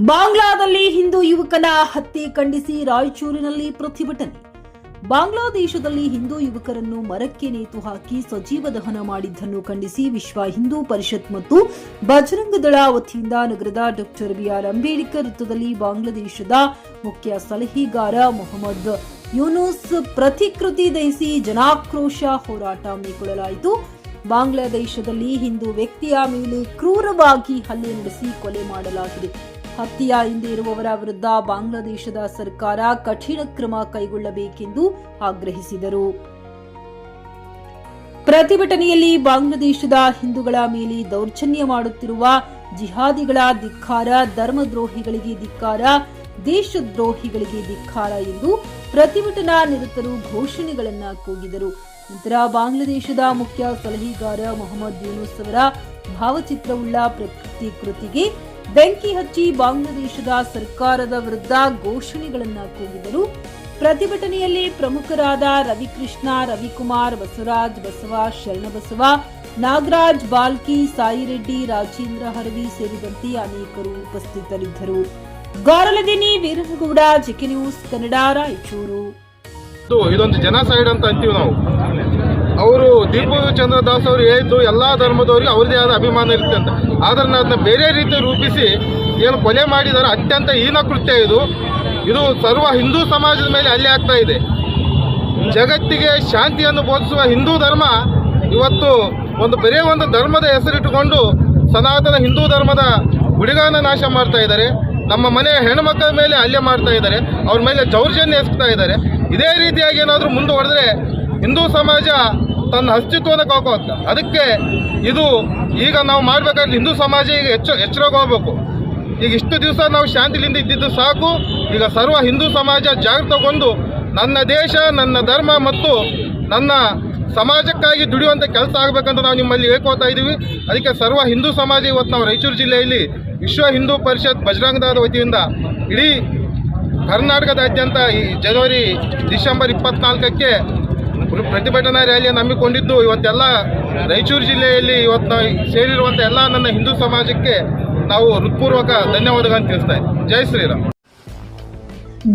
ಬಾಂಗ್ಲಾದಲ್ಲಿ ಹಿಂದೂ ಯುವಕನ ಹತ್ಯೆ ಖಂಡಿಸಿ ರಾಯಚೂರಿನಲ್ಲಿ ಪ್ರತಿಭಟನೆ. ಬಾಂಗ್ಲಾದೇಶದಲ್ಲಿ ಹಿಂದೂ ಯುವಕರನ್ನು ಮರಕ್ಕೆ ನೇತು ಹಾಕಿ ಸಜೀವ ದಹನ ಮಾಡಿದ್ದನ್ನು ಖಂಡಿಸಿ ವಿಶ್ವ ಹಿಂದೂ ಪರಿಷತ್ ಮತ್ತು ಬಜರಂಗ ದಳ ವತಿಯಿಂದ ನಗರದ ಡಾ. ಬಿ.ಆರ್. ಅಂಬೇಡ್ಕರ್ ವೃತ್ತದಲ್ಲಿ ಬಾಂಗ್ಲಾದೇಶದ ಮುಖ್ಯ ಸಲಹೆಗಾರ ಮೊಹಮ್ಮದ್ ಯೂನುಸ್ ಪ್ರತಿಕೃತಿ ದಹಿಸಿ ಜನಾಕ್ರೋಶ ಹೋರಾಟ ಹಮ್ಮಿಕೊಳ್ಳಲಾಯಿತು. ಬಾಂಗ್ಲಾದೇಶದಲ್ಲಿ ಹಿಂದೂ ವ್ಯಕ್ತಿಯ ಮೇಲೆ ಕ್ರೂರವಾಗಿ ಹಲ್ಲೆ ನಡೆಸಿ ಕೊಲೆ ಮಾಡಲಾಗಿದೆ. ಹತ್ಯೆಯ ಹಿಂದೆ ಇರುವವರ ವಿರುದ್ಧ ಬಾಂಗ್ಲಾದೇಶದ ಸರ್ಕಾರ ಕಠಿಣ ಕ್ರಮ ಕೈಗೊಳ್ಳಬೇಕೆಂದು ಆಗ್ರಹಿಸಿದರು. ಪ್ರತಿಭಟನೆಯಲ್ಲಿ ಬಾಂಗ್ಲಾದೇಶದ ಹಿಂದೂಗಳ ಮೇಲೆ ದೌರ್ಜನ್ಯ ಮಾಡುತ್ತಿರುವ ಜಿಹಾದಿಗಳ ಧಿಕ್ಕಾರ, ಧರ್ಮದ್ರೋಹಿಗಳಿಗೆ ಧಿಕ್ಕಾರ, ದೇಶದ್ರೋಹಿಗಳಿಗೆ ಧಿಕ್ಕಾರ ಎಂದು ಪ್ರತಿಭಟನಾ ನಿರತರು ಘೋಷಣೆಗಳನ್ನು ಕೂಗಿದರು. ನಂತರ ಬಾಂಗ್ಲಾದೇಶದ ಮುಖ್ಯ ಸಲಹೆಗಾರ ಮೊಹಮ್ಮದ್ ಯೂನುಸ್ ಅವರ ಭಾವಚಿತ್ರವುಳ್ಳ ಪ್ರತಿಕೃತಿಗೆ ಬೆಂಕಿ ಹಚ್ಚಿ ಬಾಂಗ್ಲಾದೇಶದ ಸರ್ಕಾರದ ವಿರುದ್ಧ ಘೋಷಣೆಗಳನ್ನು ಕೂಗಿದರು. ಪ್ರತಿಭಟನೆಯಲ್ಲಿ ಪ್ರಮುಖರಾದ ರವಿಕೃಷ್ಣ, ರವಿಕುಮಾರ್, ಬಸವರಾಜ್, ಬಸವ, ಶರಣಬಸವ, ನಾಗರಾಜ್, ಬಾಲ್ಕಿ, ಸಾಯಿರೆಡ್ಡಿ, ರಾಜೇಂದ್ರ ಹರವಿ ಸೇರಿದಂತೆ ಅನೇಕರು ಉಪಸ್ಥಿತರಿದ್ದರು. ಗಾರಲದಿನಿ ವೀರನಗೌಡ, ಜಿಕೆ ನ್ಯೂಸ್ ಕನ್ನಡ, ರಾಯಚೂರು. ಇದೊಂದು ಜನಸೈಡ್ ಅಂತ ಅಂತೀವಿ ನಾವು. ಅವರು ದೀಪು ಚಂದ್ರದಾಸ್ ಅವರು ಹೇಳಿದ್ದು ಎಲ್ಲಾ ಧರ್ಮದವರಿಗೆ ಅವರದೇ ಆದ ಅಭಿಮಾನ ಇರುತ್ತೆ ಅಂತ. ಆದ್ರೆ ಅದನ್ನ ಬೇರೆ ರೀತಿ ರೂಪಿಸಿ ಏನು ಕೊಲೆ ಮಾಡಿದಾರೆ ಅತ್ಯಂತ ಹೀನ ಕೃತ್ಯ ಇದು. ಇದು ಸರ್ವ ಹಿಂದೂ ಸಮಾಜದ ಮೇಲೆ ಹಲ್ಲೆ ಆಗ್ತಾ ಇದೆ. ಜಗತ್ತಿಗೆ ಶಾಂತಿಯನ್ನು ಬೋಧಿಸುವ ಹಿಂದೂ ಧರ್ಮ ಇವತ್ತು ಬರೇ ಒಂದು ಧರ್ಮದ ಹೆಸರಿಟ್ಟುಕೊಂಡು ಸನಾತನ ಹಿಂದೂ ಧರ್ಮದ ಗುಡಿಗಾನ ನಾಶ ಮಾಡ್ತಾ ಇದ್ದಾರೆ. ನಮ್ಮ ಮನೆಯ ಹೆಣ್ಮಕ್ಕಳ ಮೇಲೆ ಹಲ್ಲೆ ಮಾಡ್ತಾ ಇದ್ದಾರೆ, ಅವ್ರ ಮೇಲೆ ದೌರ್ಜನ್ಯ ಎಸಗ್ತಾ ಇದ್ದಾರೆ. ಇದೇ ರೀತಿಯಾಗಿ ಏನಾದರೂ ಮುಂದುವರೆದ್ರೆ ಹಿಂದೂ ಸಮಾಜ ತನ್ನ ಅಸ್ತಿತ್ವವನ್ನು ಕಳ್ಕೊಳ್ಳುತ್ತೆ. ಅದಕ್ಕೆ ಇದು ಈಗ ನಾವು ಮಾಡಬೇಕಾದ್ರೆ ಹಿಂದೂ ಸಮಾಜ ಈಗ ಎಚ್ಚರಗೋಗಬೇಕು. ಈಗ ಇಷ್ಟು ದಿವಸ ನಾವು ಶಾಂತಿಲಿಂದ ಇದ್ದಿದ್ದು ಸಾಕು. ಈಗ ಸರ್ವ ಹಿಂದೂ ಸಮಾಜ ಜಾಗೃತಗೊಂಡು ನನ್ನ ದೇಶ, ನನ್ನ ಧರ್ಮ ಮತ್ತು ನನ್ನ ಸಮಾಜಕ್ಕಾಗಿ ದುಡಿಯುವಂಥ ಕೆಲಸ ಆಗಬೇಕಂತ ನಾವು ನಿಮ್ಮಲ್ಲಿ ಹೇಳ್ಕೊತಾ ಇದ್ದೀವಿ. ಅದಕ್ಕೆ ಸರ್ವ ಹಿಂದೂ ಸಮಾಜ ಇವತ್ತು ನಾವು ರಾಯಚೂರು ಜಿಲ್ಲೆಯಲ್ಲಿ ವಿಶ್ವ ಹಿಂದೂ ಪರಿಷತ್ ಬಜರಂಗ ದಳದ ವತಿಯಿಂದ ಇಡೀ ಕರ್ನಾಟಕದಾದ್ಯಂತ ಈ ಡಿಸೆಂಬರ್ 24ಕ್ಕೆ ಪ್ರತಿಭಟನಾ ರ್ಯಾಲಿಯನ್ನು ಹಮ್ಮಿಕೊಂಡಿದ್ದು ಇವತ್ತೆಲ್ಲ ರಾಯಚೂರು ಜಿಲ್ಲೆಯಲ್ಲಿ ಇವತ್ತು ನಾವು ಸೇರಿರುವಂಥ ಎಲ್ಲ ನನ್ನ ಹಿಂದೂ ಸಮಾಜಕ್ಕೆ ನಾವು ಹೃತ್ಪೂರ್ವಕ ಧನ್ಯವಾದಗಳನ್ನು ತಿಳಿಸ್ತಾ ಇದ್ದೀವಿ. ಜೈ ಶ್ರೀರಾಮ್.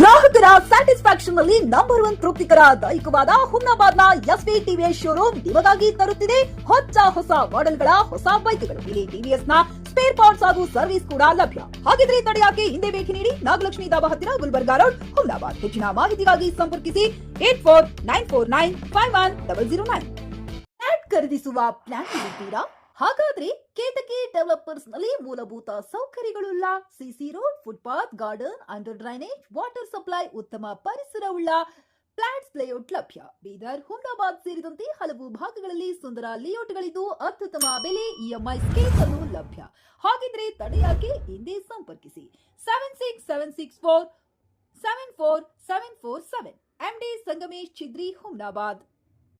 ಗ್ರಾಹಕರ ಸ್ಯಾಟಿಸ್ಫ್ಯಾಕ್ಷನ್ ನಲ್ಲಿ ನಂಬರ್ 1 ತೃಪ್ತಿಕರ ದೈಹಿಕವಾದ ಹುಮ್ನಾಬಾದ್ನ ಎಸ್ವಿ ಟಿವಿಎಸ್ ಶೋರೂಮ್ ನಿಮಗಾಗಿ ತರುತ್ತಿದೆ ಹೊಸ ಮಾಡೆಲ್ಗಳ ಹೊಸ ಬೈಕ್ಗಳು. ಇಲ್ಲಿ ಟಿವಿಎಸ್ ನ ಸ್ಪೇರ್ ಪಾರ್ಟ್ಸ್ ಹಾಗೂ ಸರ್ವಿಸ್ ಕೂಡ ಲಭ್ಯ. ಹಾಗಿದ್ರೆ ತಡೆಯಾಕೆ ಹಿಂದೆ ಭೇಟಿ ನೀಡಿ ನಾಗಲಕ್ಷ್ಮಿ ದಾಬಾ ಹತ್ತಿರ ಗುಲ್ಬರ್ಗಾ ರೋಡ್, ಹುಮ್ನಾಬಾದ್. ಹೆಚ್ಚಿನ ಮಾಹಿತಿಗಾಗಿ ಸಂಪರ್ಕಿಸಿ 8494951009. ಫ್ಲಾಟ್ ಖರೀದಿಸುವ ಪ್ಲಾನ್ ಇರುತ್ತೀರಾ? ಹಾಗಾದ್ರೆ ಕೇತಕಿ ಡೆವಲಪರ್ಸ್ ನಲ್ಲಿ ಮೂಲಭೂತ ಸೌಕರ್ಯಗಳುಳ್ಳ CC road, footpath, garden, under drainage, water supply, ಉತ್ತಮ ಪರಿಸರವುಳ್ಳ ಫ್ಲಾಟ್ಸ್ ಲೇಔಟ್ ಲಭ್ಯ. ಬೀದರ್, ಹುಮ್ನಾಬಾದ್ ಸೇರಿದಂತೆ ಹಲವು ಭಾಗಗಳಲ್ಲಿ ಸುಂದರ ಲೇಔಟ್ಗಳಿದ್ದು ಅತ್ಯುತ್ತಮ ಬೆಲೆ, ಇಎಂಐ ಸ್ಕೀಮ್ಸ್ ಅನ್ನು ಲಭ್ಯ. ಹಾಗಿದ್ರೆ ತಡೆಯಾಕೆ ಹಿಂದೆ ಸಂಪರ್ಕಿಸಿ 7676474747. MD ಸಂಗಮೇಶ್ ಚಿದ್ರಿ, ಹುಮ್ನಾಬಾದ್.